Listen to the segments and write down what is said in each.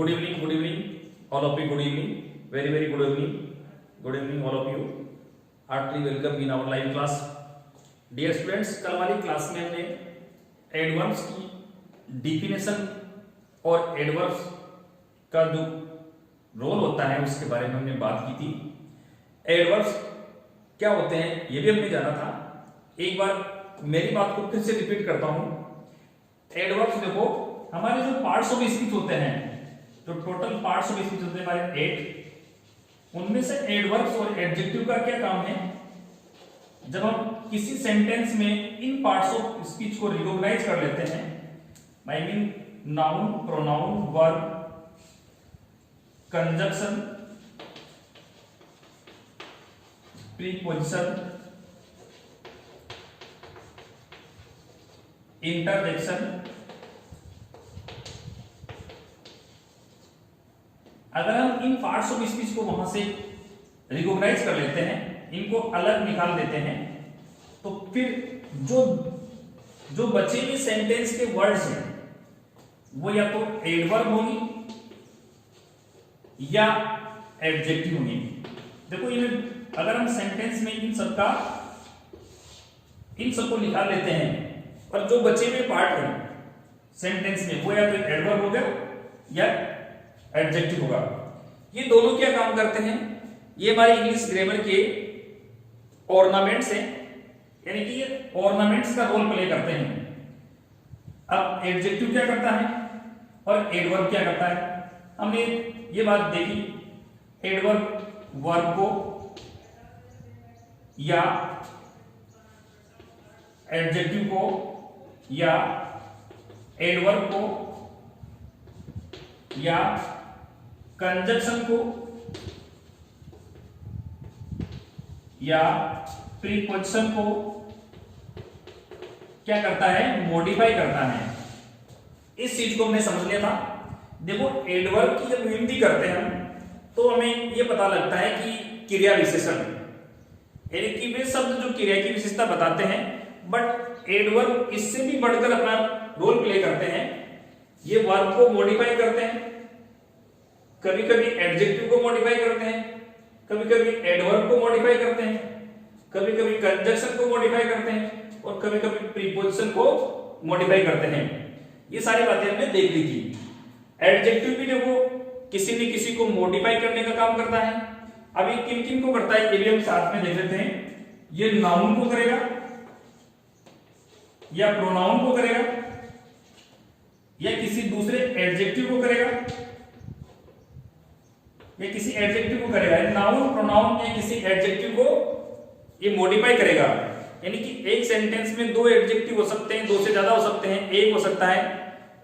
good evening, all of you. Good evening, very good evening, all of you. Heartily welcome in our live class. Dear students, कल वाली class में हमने adverbs की definition और adverbs का जो role होता है उसके बारे में हमने बात की थी। एडवर्ब्स क्या होते हैं ये भी हमने जाना था। एक बार मेरी बात को फिर से रिपीट करता हूं। एडवर्ब्स देखो, हमारे जो पार्ट्स ऑफ स्पीच होते हैं, जो टोटल पार्ट्स ऑफ स्पीच होते हैं हमारे 8, उनमें से एडवर्ब्स और एडजेक्टिव का क्या काम है। जब हम किसी सेंटेंस में इन पार्ट्स ऑफ स्पीच को रिकॉग्नाइज कर लेते हैं, I mean noun, pronoun, verb, conjunction, preposition, interjection, अगर हम इन पार्ट्स ऑफ स्पीच को वहां से रिकॉग्नाइज कर लेते हैं, इनको अलग निकाल देते हैं, तो फिर जो बचे हुए सेंटेंस के वर्ड्स हैं वो या तो एडवर्ब होंगी या एडजेक्टिव होंगी। देखो इन्हें अगर हम सेंटेंस में इन सबको निकाल लेते हैं और जो बचे हुए पार्ट हैं सेंटेंस में वो या तो एडवर्ब होगा या एडजेक्टिव होगा। ये दोनों क्या काम करते हैं, ये हमारी इंग्लिश ग्रामर के ऑर्नामेंट्स हैं, यानी कि ये ऑर्नामेंट्स का रोल प्ले करते हैं। अब एडजेक्टिव क्या करता है और एडवर्ब क्या करता है, हमने ये बात देखी। एडवर्ब वर्ब को या एडजेक्टिव को या एडवर्ब को या कंजक्शन को या प्रीपोजिशन को क्या करता है, मॉडिफाई करता है। इस चीज को हमने समझ लिया था। देखो एडवर्ब की जब गिनती करते हैं हम, तो हमें यह पता लगता है कि क्रिया विशेषण, यानी कि वे शब्द जो क्रिया की विशेषता बताते हैं, बट एडवर्ब इससे भी बढ़कर अपना रोल प्ले करते हैं। ये वर्ब को मॉडिफाई करते हैं, कभी कभी एडजेक्टिव को मॉडिफाई करते हैं, कभी कभी एडवर्ब को मॉडिफाई करते हैं, कभी कभी कंजक्शन को मॉडिफाई करते हैं और कभी कभी प्रीपोजिशन को मॉडिफाई करते हैं। ये सारी बातें हमने देख ली थी। एडजेक्टिव भी देखो किसी न किसी को मॉडिफाई करने का काम करता है। अभी किन किन को करता है ये भी हम साथ में देख लेते हैं। ये नाउन को करेगा या प्रोनाउन को करेगा या किसी दूसरे एडजेक्टिव को करेगा या किसी एडजेक्टिव को करेगा। नाउन, प्रोनाउन या किसी एडजेक्टिव को ये मॉडिफाई करेगा, यानी कि एक सेंटेंस में 2 एडजेक्टिव हो सकते हैं, 2 से ज्यादा हो सकते हैं, एक हो सकता है,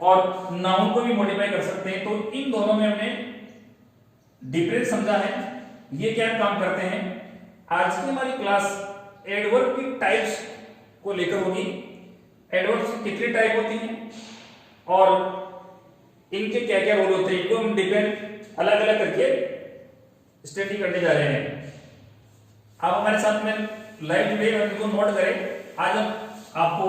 और नाउन को भी मॉडिफाई कर सकते हैं। तो इन दोनों में हमने डिफरेंस समझा है, ये क्या काम करते हैं। आज की हमारी क्लास एडवर्ब की टाइप्स को लेकर होगी। एडवर्ब्स की कितनी टाइप होती हैं और इनके क्या क्या रोल होते हैं, इनको हम डिपेंड अलग अलग करके स्टडी करने जा रहे हैं। आप हमारे साथ में लाइव जुड़े और इनको नोट करें। आज हम आपको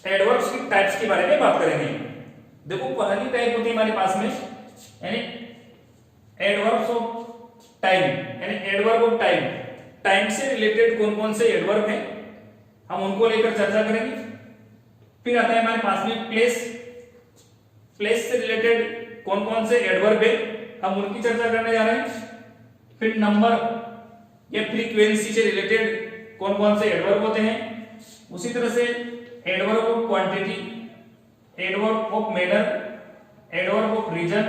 एडवर्ब्स की टाइप्स के बारे में बात करेंगे। देखो पहली टाइप होती है हमारे पास में, यानी एडवर्ब्स ऑफ टाइम, यानी एडवर्ब ऑफ टाइम। टाइम से रिलेटेड कौन कौन से एडवर्ब हैं हम उनको लेकर चर्चा करेंगे। फिर आता है हमारे पास में प्लेस। प्लेस से रिलेटेड कौन कौन से एडवर्ब है हम उनकी चर्चा करने जा रहे हैं। फिर नंबर या फ्रीक्वेंसी से रिलेटेड कौन कौन से एडवर्ब होते हैं। उसी तरह से adverb of quantity, adverb of manner, adverb of reason,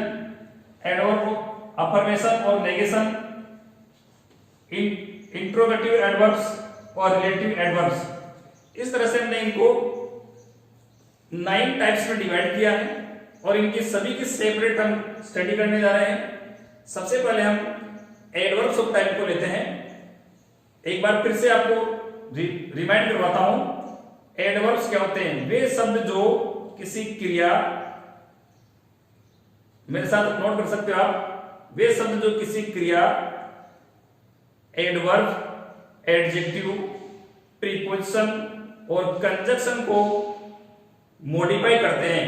adverb of affirmation और नेगेशन, इंट्रोगेटिव एडवर्ब्स और रिलेटिव एडवर्ब्स। इस तरह से हमने इनको 9 टाइप्स में डिवाइड किया है और इनके सभी के सेपरेट हम स्टडी करने जा रहे हैं। सबसे पहले हम एडवर्ब्स ऑफ टाइम को लेते हैं। एक बार फिर से आपको रिमाइंड करवाता हूं, एडवर्ब्स क्या होते हैं। वे शब्द जो किसी क्रिया, मेरे साथ नोट कर सकते हो आप, वे शब्द जो किसी क्रिया, एडवर्ब, एडजेक्टिव, प्रीपोजिशन और कंजक्शन को मॉडिफाई करते हैं,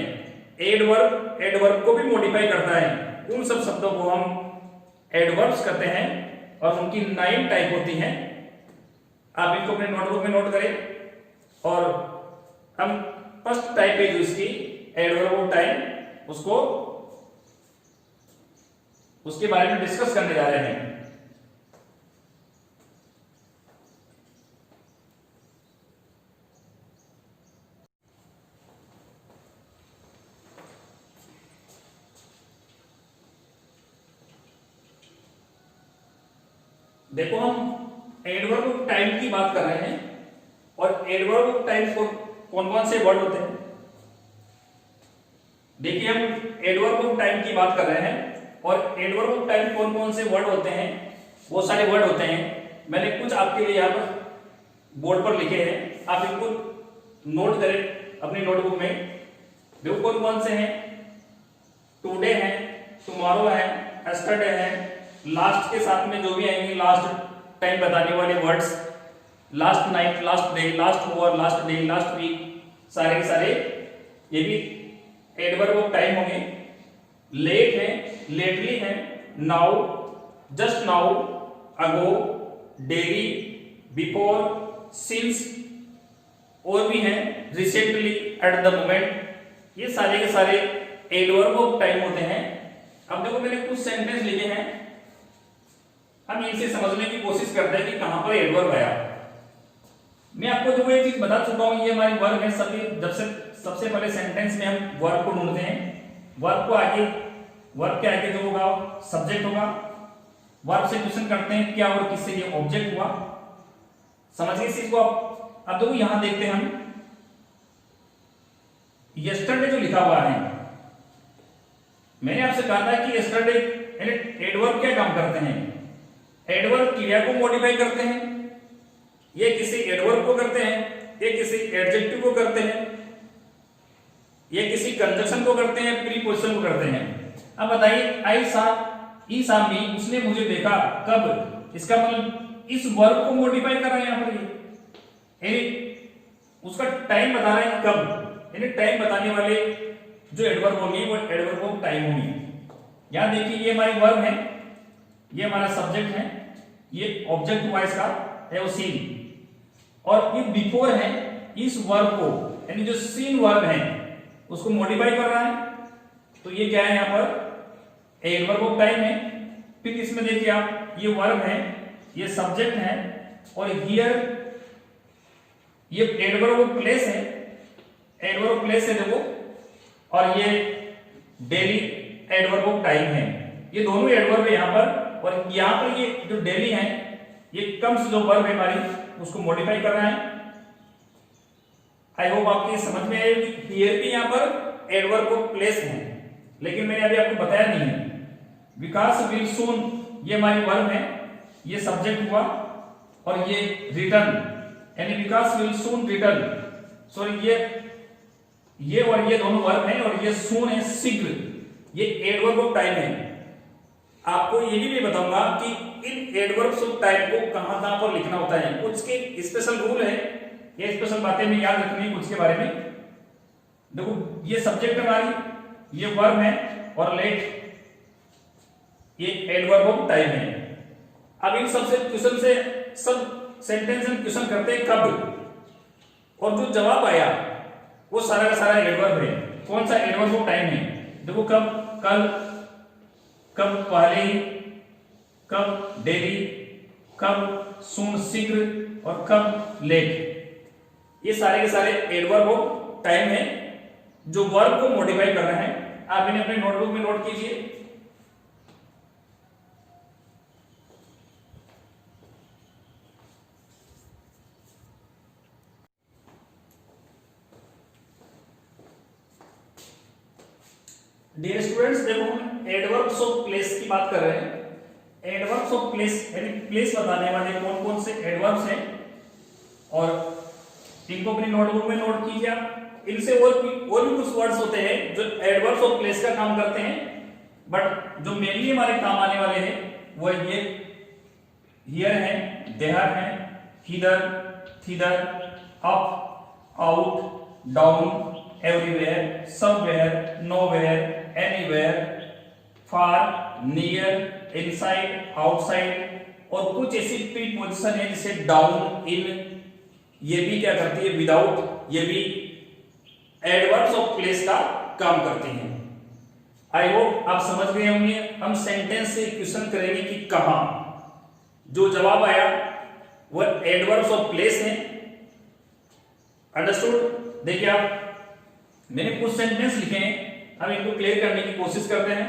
एडवर्ब को भी मॉडिफाई करता है। उन सब शब्दों को हम एडवर्ब्स कहते हैं और उनकी 9 टाइप होती हैं। आप इनको अपने नोटबुक में नोट करें और हम फर्स्ट टाइप है जो इसकी एडवर्ब ऑफ टाइम उसके बारे में डिस्कस करने जा रहे हैं। देखो हम एडवर्ब ऑफ टाइम की बात कर रहे हैं और एडवर्ब ऑफ टाइम को कौन कौन से वर्ड होते हैं। देखिए हम एडवर्ब ऑफ टाइम की बात कर रहे हैं और एडवर्ब ऑफ टाइम कौन कौन से वर्ड होते हैं, वो सारे वर्ड होते हैं। मैंने कुछ आपके लिए यहाँ पर बोर्ड पर लिखे हैं, आप इनको नोट करें अपनी नोटबुक में। देखो कौन कौन से हैं। टुडे है, टुमारो है, यस्टरडे है, लास्ट के साथ में जो भी आएंगे लास्ट टाइम बताने वाले words, last night, last day, last hour, last day, last week, सारे के सारे ये भी एडवर्ब ऑफ टाइम होंगे। लेट है, लेटली है, now, just now, ago, daily, before, since, और भी हैं रिसेंटली, एट द मोमेंट। ये सारे के सारे एडवर्ब ऑफ टाइम होते हैं। अब देखो मैंने कुछ सेंटेंस लिखे हैं, हम इनसे समझने की कोशिश करते हैं कि कहां पर एडवर्ब आया। मैं आपको जो ये चीज बता चुका हूं, ये हमारी वर्ब है। सबसे पहले सेंटेंस में हम वर्ब को ढूंढते हैं। वर्ब के आगे जो होगा सब्जेक्ट होगा। वर्ब से क्वेश्चन करते हैं क्या और किससे, ये ऑब्जेक्ट हुआ। समझिए इस चीज को आप। अब देखो यहां देखते हैं हम यस्टरडे जो लिखा हुआ है, मैंने आपसे कहा था कि यस्टरडे एडवर्ब क्या काम करते हैं। एडवर्ब क्रिया को मॉडिफाई करते हैं, ये किसी एडवर्ब को करते हैं, ये किसी एडजेक्टिव को करते हैं, ये किसी कंजक्शन को करते हैं, प्रीपोजिशन को करते हैं। अब बताइए आई सा मी, उसने मुझे देखा कब, इसका मतलब इस वर्ब को मॉडिफाई कर रहे हैं यहां पर, ये उसका टाइम बता रहे हैं कब, यानी टाइम बताने वाले जो एडवर्ब होंगे वो एडवर्ब ऑफ टाइम होंगे। यहां देखिए ये हमारी वर्ब है, ये हमारा सब्जेक्ट है, ये ऑब्जेक्ट हुआ इसका है वो सीन, और ये बिफोर है इस वर्ब को, यानी जो सीन वर्ब है उसको मॉडिफाई कर रहा है। तो ये क्या है यहां पर एडवर्ब ऑफ टाइम है। फिर इसमें देखिए आप, ये वर्ब है, ये सब्जेक्ट है, और हियर ये एडवर्ब ऑफ प्लेस है, एडवर्ब ऑफ प्लेस है देखो, और ये डेली एडवर्ब ऑफ टाइम है। ये दोनों एडवर्ब है यहां पर, और यहां पर ये जो डेली है ये कम्स जो वर्ब है हमारी उसको मॉडिफाई कर रहा है। आई होप आपकी समझ में आए कि हियर भी यहां पर एडवर्ब ऑफ प्लेस है, लेकिन मैंने अभी आपको बताया नहीं है। विकास विल सून ये हमारी वर्ब है, ये सब्जेक्ट हुआ, और ये रिटर्न यानी विकास विल सून रिटर्न, सॉरी ये और ये दोनों वर्ब हैं, और ये सून है शीघ्र, ये एडवर्ब ऑफ टाइम है। आपको ये भी बताऊंगा कि इन एडवर्ब्स ऑफ टाइम को कहां पर लिखना होता है, कुछ के स्पेशल रूल है, ये स्पेशल बातें में याद रखनी है कुछ के बारे में। देखो ये सब्जेक्ट हमारी, ये वर्ब है, और लेट ये एडवर्ब ऑफ टाइम है। अब इन सबसे क्वेश्चन से सब सेंटेंस में क्वेश्चन करते हैं कब, और जो जवाब आया वो सारा का सारा एडवर्ब है। कौन सा एडवर्ब ऑफ टाइम है, देखो कब, कल, कब पहले, कब डेली, कब सून शीघ्र, और कब लेट। ये सारे के सारे एडवर्ब ऑफ टाइम है जो वर्ब को मॉडिफाई कर रहे हैं। आप इन्हें अपने नोटबुक में नोट कीजिए। डियर स्टूडेंट्स, देखो हम एडवर्ब्स ऑफ प्लेस की बात कर रहे हैं। एडवर्ब्स ऑफ प्लेस यानी प्लेस बताने वाले कौन कौन से एडवर्ब्स हैं, और इनको अपनी नोटबुक में नोट कीजिए आप। इनसे और भी कुछ वर्ड्स होते हैं जो एडवर्ब्स ऑफ प्लेस का काम करते हैं, बट जो मेनली हमारे काम आने वाले हैं वो ये हियर है, देयर है, hither, thither, up, out, down, everywhere, somewhere, nowhere, anywhere, far, near, inside, outside और कुछ ऐसी प्रीपोजिशन है जैसे डाउन, इन, ये भी क्या करती है विदाउट, ये भी एडवर्ब्स ऑफ प्लेस का काम करती हैं। आई होप आप समझ गए होंगे। हम सेंटेंस से क्वेश्चन करेंगे कि कहां, जो जवाब आया वह एडवर्ब्स ऑफ प्लेस है। अंडरस्टूड? देखिए आप, मैंने कुछ सेंटेंस लिखे हैं, हम इनको क्लियर करने की कोशिश करते हैं।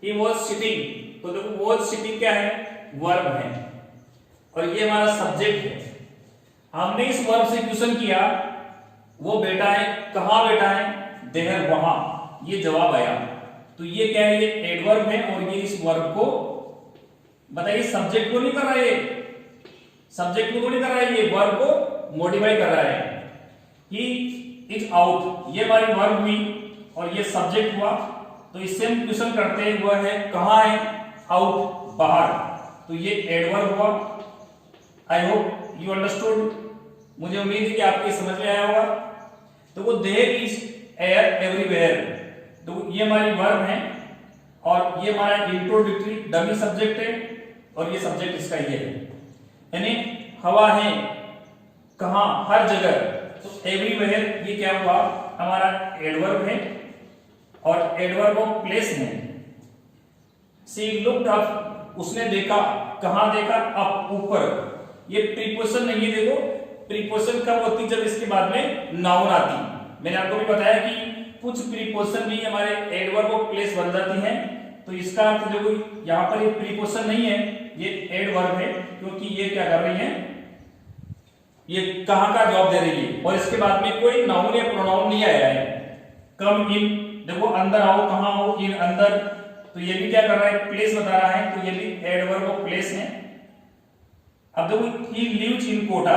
ही वॉज सिटिंग, तो देखो वॉज सिटिंग क्या है, वर्ब है और ये हमारा सब्जेक्ट है। हमने इस वर्ब से क्वेश्चन किया, वो बेटा है, कहां बेटा है, देयर, वहां, ये जवाब आया। तो ये क्या है, ये एडवर्ब है और ये इस वर्ब को बताइए सब्जेक्ट को नहीं कर रहा है, सब्जेक्ट को नहीं कर रहा है, ये वर्ब को मॉडिफाई कर रहा है। ही इज आउट, ये हमारी वर्ब हुई और ये सब्जेक्ट हुआ। तो इससे हम क्वेश्चन करते हैं, वह है कहां है, आउट, बाहर, तो ये एडवर्ब हुआ। I hope you understood. मुझे उम्मीद है कि आपके समझ में आया होगा। तो वो देयर इज एयर एवरीवेयर, तो ये हमारी वर्ब है और ये हमारा इंट्रोडक्टरी डमी सब्जेक्ट है और ये सब्जेक्ट इसका ये है, यानी हवा है, कहां, हर जगह। तो एवरीवेयर ये क्या हुआ, हमारा एडवर्ब है और एडवर्ब ऑफ प्लेस है। शी लुक्ड अप, उसने देखा, कहां देखा, अप, ऊपर। ये प्रीपोजिशन नहीं है, देखो प्रीपोजिशन कब होती, जब इसके बाद में नाउन आती। मैंने आपको भी बताया कि कुछ प्रीपोजिशन भी हमारे एडवर्ब ऑफ प्लेस बन जाती हैं। तो इसका अर्थ देखो यहाँ पर ये प्रीपोजिशन नहीं है, ये एडवर्ब है, क्योंकि ये क्या कर रही है, ये कहां का जवाब दे रही है और इसके बाद में कोई नाउन या प्रोनाउन नहीं आया है। कम इन, देखो अंदर आओ, कहां आओ, इन, अंदर, तो ये भी क्या कर रहा है, प्लेस बता रहा है, तो ये भी एडवर्ब ऑफ प्लेस है। अब देखो ही लिव्स इन कोटा,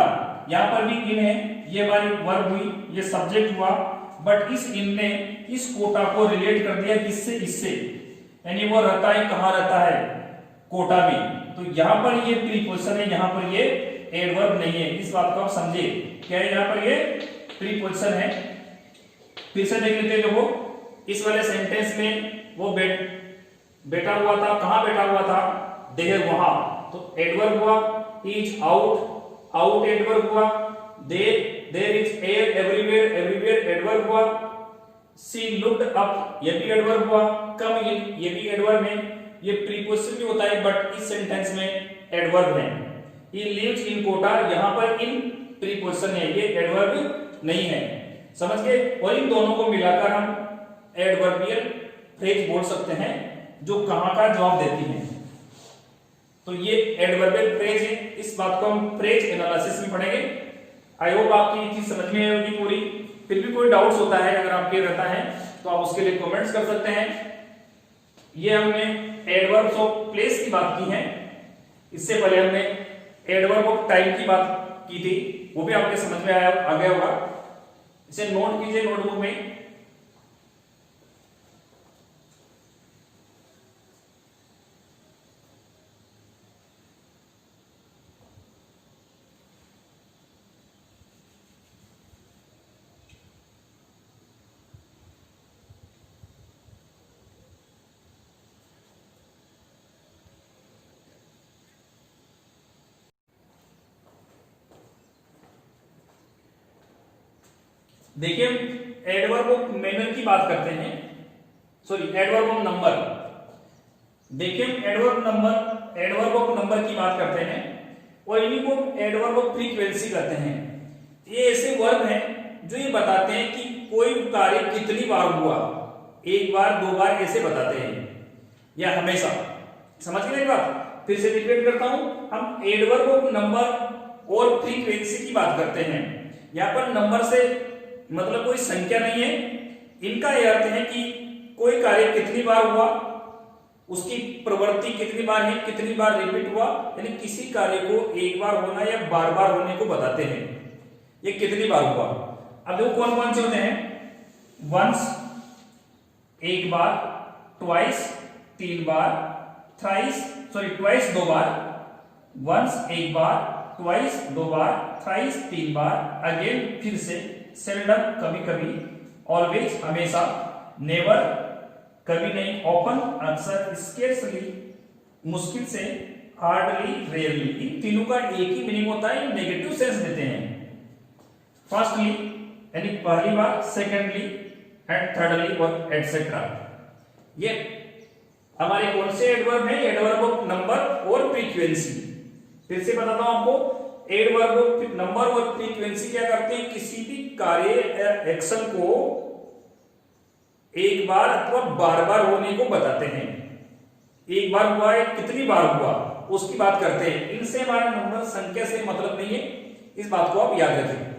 यहां पर भी इन है, ये हमारी वर्ब हुई, ये सब्जेक्ट हुआ, बट इस इन ने इस कोटा को रिलेट कर दिया किससे, इससे, यानी वो रहता है, कहां रहता है, कोटा में। तो यहां पर ये प्रीपोजिशन है, यहां पर ये एडवर्ब नहीं है। इस बात को आप समझे, क्या है, यहां पर ये प्रीपोजिशन है। फिर से देख लेते हैं, देखो इस वाले सेंटेंस में वो बेटा हुआ था, कहां बेटा हुआ था, देयर, वहां, तो एडवर्ब हुआ। इज आउट, आउट एडवर्ब हुआ। There is air everywhere, everywhere adverb हुआ। शी लुक्ड अप, ये भी एडवर्ब हुआ। कम इन, ये भी एडवर्ब है। ये प्रीपोजिशन भी होता है बट इस सेंटेंस में एडवर्ब है। ही लिव्स इन कोटा, यहां पर इन प्रीपोजिशन है, ये एडवर्ब नहीं है। समझ गए? और इन दोनों को मिलाकर हम एडवर्बियल फ्रेज बोल सकते हैं जो कहां का जवाब देती हैं। तो ये एडवर्बियल फ्रेज है, इस बात को हम फ्रेज एनालिसिस में पढ़ेंगे। आई होप आपकी ये चीज समझ में आएगी पूरी। फिर भी कोई डाउट्स होता है, अगर आपके रहता है तो आप उसके लिए कमेंट्स कर सकते हैं। ये हमने एडवर्ब्स ऑफ प्लेस की बात की है, इससे पहले हमने एडवर्ब ऑफ टाइम की बात की थी, वो भी आपके समझ में आ गया होगा। इसे नोट कीजिए नोटबुक में। देखिए एडवर्ब ऑफ मैनर की बात करते हैं, सॉरी एडवर्ब ऑफ नंबर। देखिए एडवर्ब ऑफ नंबर की बात करते हैं और इन्हीं को एडवर्ब ऑफ फ्रीक्वेंसी कहते हैं। ये ऐसे वर्ब हैं जो ये बताते हैं कि कोई कार्य कितनी बार हुआ, एक बार, दो बार, ऐसे बताते हैं या हमेशा। समझ गए बात? फिर से रिपीट करता हूं, हम एडवर्ब ऑफ नंबर और फ्रीक्वेंसी की बात करते हैं। यहां पर नंबर से मतलब कोई संख्या नहीं है, इनका यह अर्थ है कि कोई कार्य कितनी बार हुआ, उसकी प्रवृत्ति कितनी बार है, कितनी बार रिपीट हुआ, यानी किसी कार्य को एक बार होना या बार बार होने को बताते हैं, ये कितनी बार हुआ। अब देखो कौन कौन से होते हैं, वंस एक बार, ट्वाइस तीन बार, थ्राइस ट्वाइस दो बार, वंस एक बार, ट्वाइस दो बार, थ्राइस तीन बार, अगेन फिर से, सेल्डम कभी कभी, ऑलवेज हमेशा, नेवर कभी नहीं, ऑफन अक्सर, स्केर्सली मुश्किल से, हार्डली रेयरली। इन तीनों का एक ही मीनिंग होता है, नेगेटिव सेंस देते हैं। फर्स्टली यानी पहली बार, सेकेंडली एंड थर्डली और एटसेट्रा। ये हमारे कौन से एडवर्ब है? एडवर्ब ऑफ नंबर और फ्रीक्वेंसी। फिर से बताता हूं आपको, एडवर्ब ऑफ नंबर और फ्रीक्वेंसी क्या करते हैं? किसी भी कार्य या एक्शन को एक बार अथवा बार बार होने को बताते हैं। एक बार हुआ है, कितनी बार हुआ, उसकी बात करते हैं। इनसे हमारा नंबर संख्या से मतलब नहीं है, इस बात को आप याद रखें।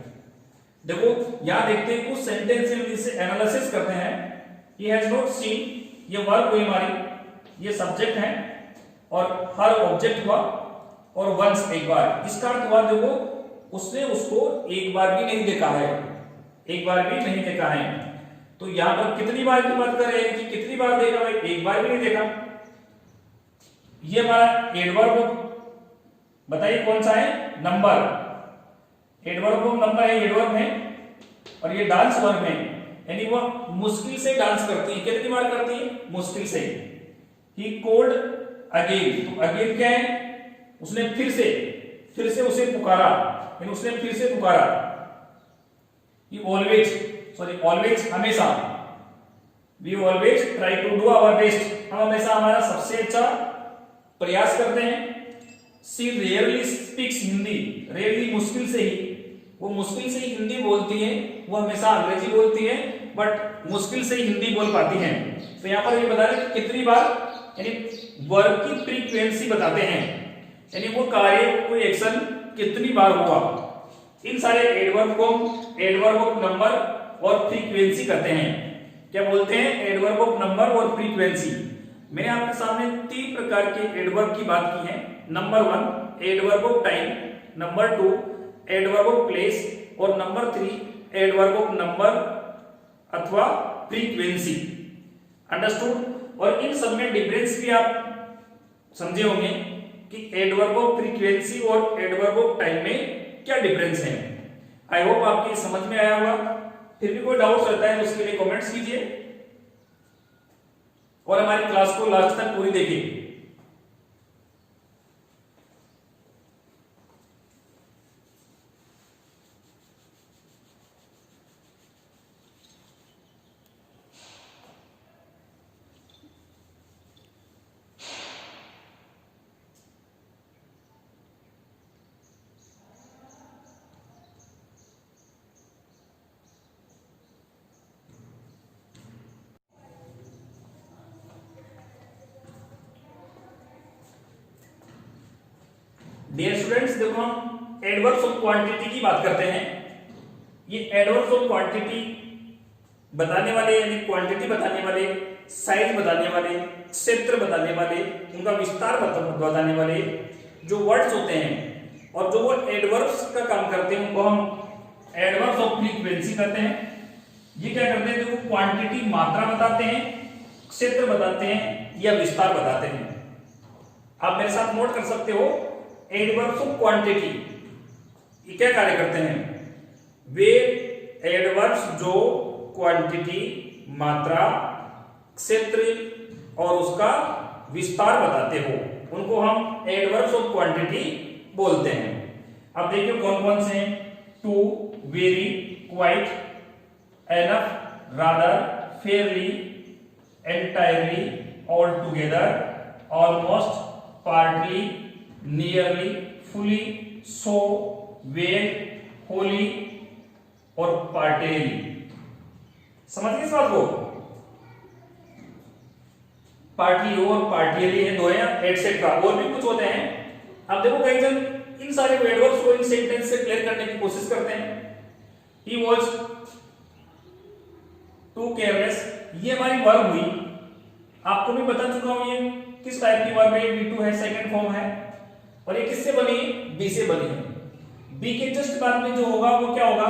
देखो यहां देखते हैं कुछ सेंटेंस में जिसे एनालिसिस करते हैं। ही हैज नॉट सीन, ये वर्ब हुई हमारी, ये सब्जेक्ट है, और हर ऑब्जेक्ट हुआ, और वंस एक बार। इसका अर्थ हुआ देखो उसने उसको एक बार भी नहीं देखा है, एक बार भी नहीं देखा है। तो यहां पर कितनी बार की बात कर रहे हैं कि कितनी बार देखा भाई? एक बार भी नहीं देखा। ये हमारा एडवर्ब बताइए कौन सा है? नंबर। एडवर्ब ऑफ नंबर है, एडवर्ब है, और ये डांस वर्ब है, यानी वो मुश्किल से डांस करती है। कितनी बार करती है? मुश्किल से। ही कोल्ड अगेन, तो अगेन क्या है? उसने फिर से उसे पुकारा, यानी उसने फिर से पुकारा। ही ऑलवेज, सॉरी ऑलवेज हमेशा, we always try to do our best, हम हमेशा हमारा सबसे अच्छा प्रयास करते हैं। She rarely speaks Hindi, rarely मुश्किल से ही, वो मुश्किल से ही हिंदी बोलती है, वो हमेशा अंग्रेजी बोलती है बट मुश्किल से ही हिंदी बोल पाती हैं। तो यहां पर ये बता रहे कि कितनी बार, यानी वर्ब की फ्रीक्वेंसी बताते हैं, यानी वो कार्य कोई एक्शन कितनी बार हुआ। इन सारे एडवर्ब को एडवर्ब ऑफ नंबर और फ्रीक्वेंसी कहते हैं। क्या बोलते हैं? एडवर्ब ऑफ नंबर और फ्रीक्वेंसी। मैंने आपके सामने 3 प्रकार के एडवर्ब की बात की है। Number 1 adverb of time, number 2 adverb of place, और नंबर 3 एडवर्ब ऑफ नंबर अथवा फ्रीक्वेंसी। अंडरस्टूड? और इन सब में डिफरेंस भी आप समझे होंगे कि एडवर्ब ऑफ फ्रीक्वेंसी और एडवर्ब ऑफ टाइम में क्या डिफरेंस है। आई होप आपकी समझ में आया होगा। फिर भी कोई डाउट्स रहता है तो उसके लिए कमेंट्स कीजिए, और हमारी क्लास को लास्ट तक पूरी देखिए। डियर स्टूडेंट्स, देखो हम एडवर्ब्स ऑफ क्वांटिटी की बात करते हैं। ये एडवर्ब्स ऑफ क्वांटिटी बताने वाले, यानी क्वांटिटी बताने वाले, साइज बताने वाले, क्षेत्र बताने वाले, उनका विस्तार बताने वाले जो वर्ड्स होते हैं, और जो वो एडवर्ब्स का काम करते हैं, उनको हम एडवर्ब्स ऑफ फ्रीक्वेंसी कहते हैं। ये क्या करते हैं? देखो क्वांटिटी मात्रा बताते हैं, क्षेत्र बताते हैं, या विस्तार बताते हैं। आप मेरे साथ नोट कर सकते हो, एडवर्ब्स ऑफ क्वांटिटी ये क्या कार्य करते हैं? वे एडवर्ब्स जो क्वांटिटी, मात्रा, क्षेत्र और उसका विस्तार बताते हो, उनको हम एडवर्ब्स ऑफ क्वांटिटी बोलते हैं। अब देखिए कौन कौन से हैं? Too, very, quite, enough, rather, fairly, entirely, all together, almost, partly, nearly, fully, so, well, wholly और पार्टियली। समझ गए इस बात को? पार्टली और पार्टियली है, दो है, एटसेट्रा, और भी कुछ होते हैं। अब देखो कई जन इन सारे वर्ड्स को इन सेंटेंस से क्लियर करने की कोशिश करते हैं। ही वॉज टू केयरलेस, ये हमारी वर्ब हुई। आपको भी बता चुका हूं ये किस टाइप की वर्ब है। V2 है, सेकंड फॉर्म है, और ये किससे बनी है? बी से बनी है। बी के जस्ट बाद में जो होगा वो क्या होगा?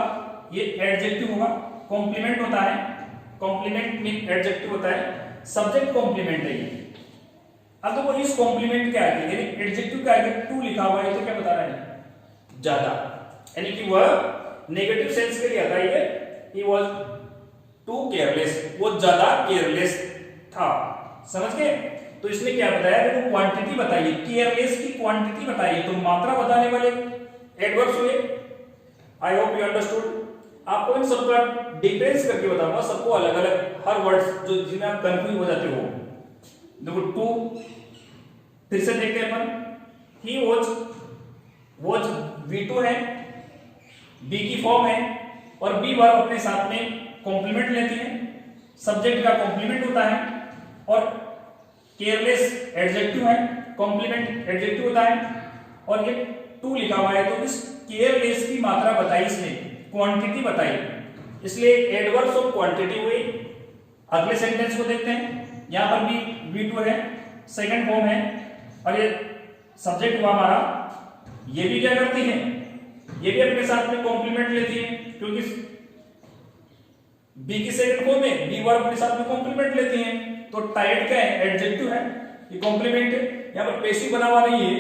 ये एडजेक्टिव होगा, कॉम्प्लीमेंट होता है। कॉम्प्लीमेंट में एडजेक्टिव होता है, सब्जेक्ट कॉम्प्लीमेंट है ये। अब देखो इस कॉम्प्लीमेंट के आगे, यानी एडजेक्टिव के आगे टू लिखा हुआ है, तो क्या बता रहा है? ज्यादा, यानी कि वह नेगेटिव सेंस के लिए आता है। ये ही वाज टू केयरलेस, वो ज्यादा केयरलेस था। समझ गए? तो इसने क्या बताया, देखो क्वांटिटी बताइए, केयरलेस की क्वांटिटी बताइए, तो मात्रा बताने वाले एडवर्ब्स हुए। I hope you understood. आपको इन सबका डिफरेंस करके बताऊंगा, सबको अलग अलग, हर वर्ड्स जो जिनमें आप कंफ्यूज हो जाते हो। देखो टू, फिर से देखते हैं अपन, ही वॉज V2 है, बी की फॉर्म है, और बी वर्ब अपने साथ में कॉम्प्लीमेंट लेती है, सब्जेक्ट का कॉम्प्लीमेंट होता है, और केयरलेस एडजेक्टिव है, कॉम्प्लीमेंट एडजेक्टिव होता है, और ये टू लिखा हुआ है, तो इस केयरलेस की मात्रा बताई इसने, क्वांटिटी बताई, इसलिए एडवर्ब्स ऑफ क्वांटिटी हुई। अगले सेंटेंस को देखते हैं, यहां पर भी V2 है, सेकंड फॉर्म है, और ये सब्जेक्ट हुआ हमारा, ये भी क्या करती है, ये भी अपने साथ में कॉम्प्लीमेंट लेती है, क्योंकि बी की सेकंड फॉर्म में बी वर्ब अपने साथ में कॉम्प्लीमेंट लेती है, तो टाइड क्या है, एडजेक्टिव है, ये कॉम्प्लीमेंट है, यहां पर पेसिव बना हुआ नहीं है।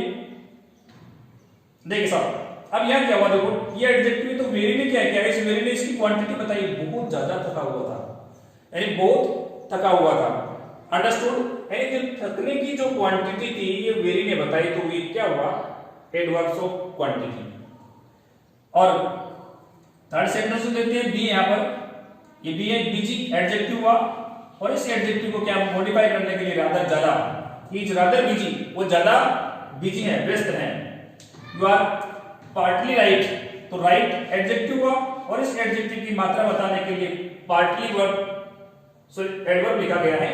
देखिए साहब, अब यहां क्या हुआ, देखो ये एडजेक्टिव, तो वेरी ने क्या किया, इस वेरी ने इसकी क्वांटिटी बताई, बहुत ज्यादा थका हुआ था, यानी बहुत थका हुआ था। अंडरस्टूड? यानी जो थकने की जो क्वांटिटी थी ये वेरी ने बताई, तो ये क्या हुआ, एडवर्ब्स ऑफ क्वांटिटी। और थर्ड सेंटेंस देखते हैं, बी यहां पर, ये बी है, बिजी एडजेक्टिव हुआ, और इस एडजेक्टिव को क्या मॉडिफाई करने के लिए रादर ज्यादा, ही इज रादर बिजी, वो ज्यादा बिजी है, व्यस्त है। यू आर पार्टली राइट, तो राइट एडजेक्टिव हुआ, और इस एडजेक्टिव की मात्रा बताने के लिए पार्टली वर्ब, सॉरी एडवर्ब लिखा गया है,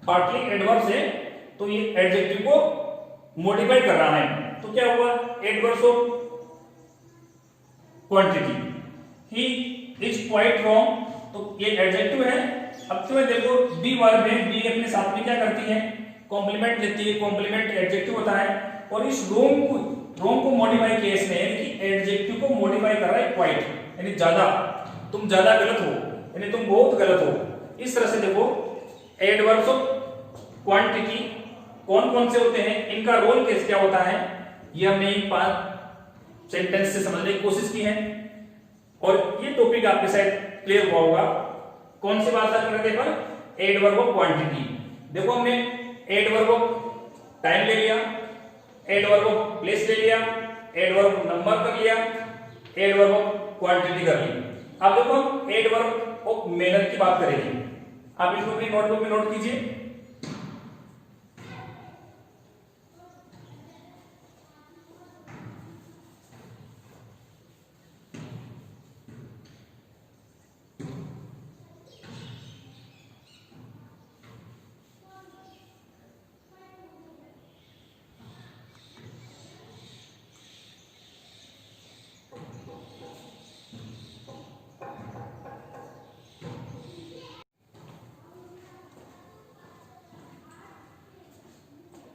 पार्टली एडवर्ब से, तो ये एडजेक्टिव को मॉडिफाई कर रहा है, तो क्या हुआ, adverbs of quantity, he is quite wrong, तो ये एडजेक्टिव है। अब तुम्हें देखो बी वर्ब है, बी अपने साथ में क्या करती है, कॉम्प्लीमेंट लेती है, कॉम्प्लीमेंट एडजेक्टिव होता है, और इस रॉन्ग को मॉडिफाई किया इसने, यानी कि एडजेक्टिव को मॉडिफाई कर रहा है क्वाइट, यानी ज्यादा, तुम ज्यादा गलत हो, यानी तुम बहुत गलत हो। इस तरह से देखो एडवर्ब्स ऑफ क्वांटिटी कौन कौन से होते हैं, इनका रोल कैसे क्या होता है, ये हमने 5 सेंटेंस से समझने की कोशिश की है, और ये टॉपिक आपके शायद क्लियर हुआ होगा। कौन सी बात कर रहे थे पर, एडवर्ब ऑफ क्वांटिटी। देखो हमने एडवर्ब ऑफ टाइम ले लिया, एडवर्ब ऑफ प्लेस ले लिया, एडवर्ब नंबर कर लिया, एडवर्ब ऑफ क्वांटिटी कर ली। अब देखो हम एडवर्ब ऑफ मैनर की बात करेंगे, आप इसको अपनी नोटबुक में नोट कीजिए।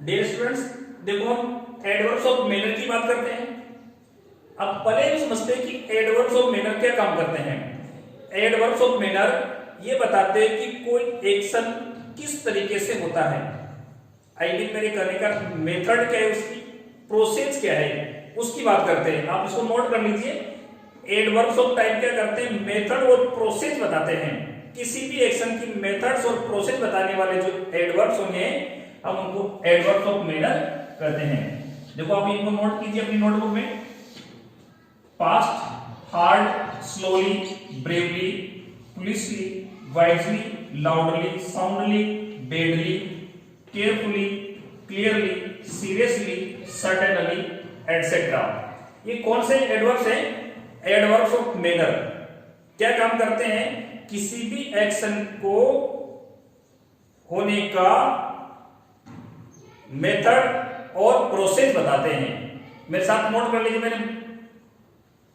डियर स्टूडेंट्स, देखो हम एडवर्ब्स ऑफ मैनर की बात करते हैं। अब पहले समझते हैं कि एडवर्ब्स ऑफ मैनर क्या काम करते हैं। एडवर्ब्स ऑफ मैनर ये बताते हैं कि कोई एक्शन किस तरीके से होता है, आई मीन मेरे करने का मेथड क्या है, उसकी प्रोसेस क्या है, उसकी बात करते हैं। आप इसको नोट कर लीजिए। एडवर्ब्स ऑफ टाइप क्या करते हैं, मेथड और प्रोसेस बताते हैं। किसी भी एक्शन की मेथड्स और प्रोसेस बताने वाले जो एडवर्ब्स होंगे हम उनको एडवर्ब्स ऑफ मैनर कहते हैं। देखो आप इनको नोट कीजिए अपनी नोटबुक में। Fast, hard, slowly, bravely, politely, wisely, loudly, soundly, badly, carefully, clearly, seriously, certainly, etcetera. ये कौन से एडवर्ब्स हैं? Adverbs of manner. क्या काम करते हैं? किसी भी एक्शन को होने का मेथड और प्रोसेस बताते हैं। मेरे साथ नोट कर लीजिए, मैंने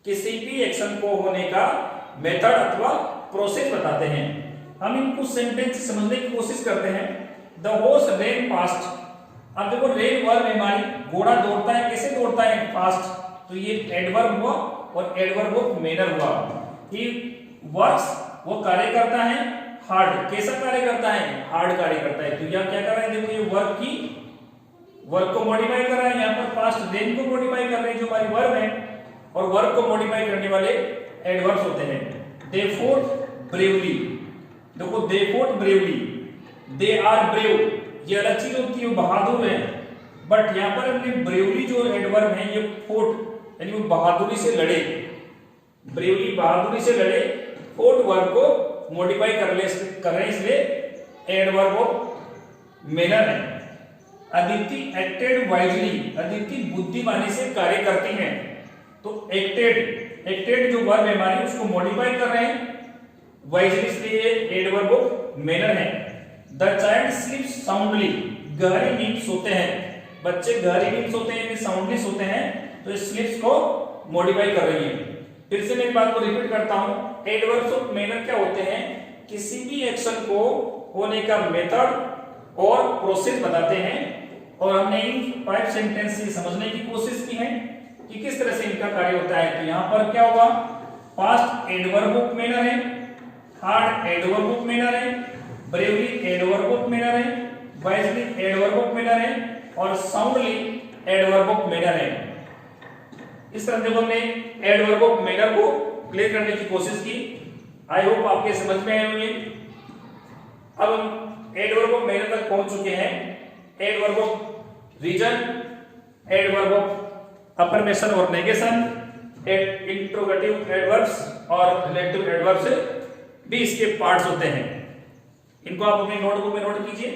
किसी भी एक्शन को होने का मेथड अथवा प्रोसेस बताते हैं। हम इनको सेंटेंस समझने की कोशिश करते हैं। The horse rain fast. अब देखो रेन वर्ब हमारी, घोड़ा दौड़ता है, कैसे दौड़ता है? फास्ट। तो ये एडवर्ब हुआ और एडवर्ब ऑफ मैनर हुआ। ही वर्क्स, वो कार्य करता है। हार्ड, कैसा कार्य करता है? हार्ड कार्य करता है। तो यहाँ क्या कर रहा है? देखो ये वर्ब को मॉडिफाई कर रहा है, यहाँ पर पास्ट रेन को मॉडिफाई कर रहे हैं जो हमारी वर्ब है, और वर्ब को मॉडिफाई करने वाले एडवर्ब्स होते हैं। दे फॉट ब्रेवली, देखो they fought bravely, they are brave, ये अलग चीज होती है, वो बहादुर है। बट यहाँ पर हमने ब्रेवली जो एडवर्ब है ये फोर्ट यानी वो बहादुरी से लड़े, ब्रेवली बहादुरी से लड़े, फोर्ट वर्ब को मॉडिफाई कर रहे हैं इसलिए एडवर्ब ऑफ मैनर है। अदिति एक्टेड वाइजली, अदिति बुद्धिमानी से कार्य करती है। तो एक्टेड जो वर्ब है हमारी उसको मॉडिफाई कर रहे हैं वाइजली, इसलिए एडवर्ब ऑफ मैनर है। द चाइल्ड स्लीप्स साउंडली, गहरी नींद सोते हैं, बच्चे गहरी नींद सोते हैं यानी साउंडली सोते हैं, तो इस स्लीप्स को मॉडिफाई कर रही है। फिर से मैं बात को रिपीट करता हूं, एडवर्ब्स ऑफ मैनर क्या होते हैं? किसी भी एक्शन को होने का मेथड और प्रोसेस बताते हैं। और हमने इन 5 सेंटेंस से समझने की कोशिश की है कि किस तरह से इनका कार्य होता है। तो यहाँ पर क्या होगा, पास्ट एडवर्ब ऑफ मैनर है, हार्ड एडवर्ब ऑफ मैनर है, ब्रेवली एडवर्ब ऑफ मैनर है, वाइजली एडवर्ब ऑफ मैनर है और साउंडली एडवर्ब ऑफ मैनर है। इस तरह देखो हमने एडवर्ब ऑफ मैनर को क्लियर करने की कोशिश की। आई होप आपके समझ में आए होंगे। अब हम एडवर्ब ऑफ मैनर तक पहुंच चुके हैं। Adverb of reason, adverb of affirmation और नेगेशन, इंट्रोगेटिव एडवर्ब्स और रिलेटिव एडवर्ब्स भी इसके पार्ट्स होते हैं। इनको आप अपनी नोटबुक में नोट कीजिए।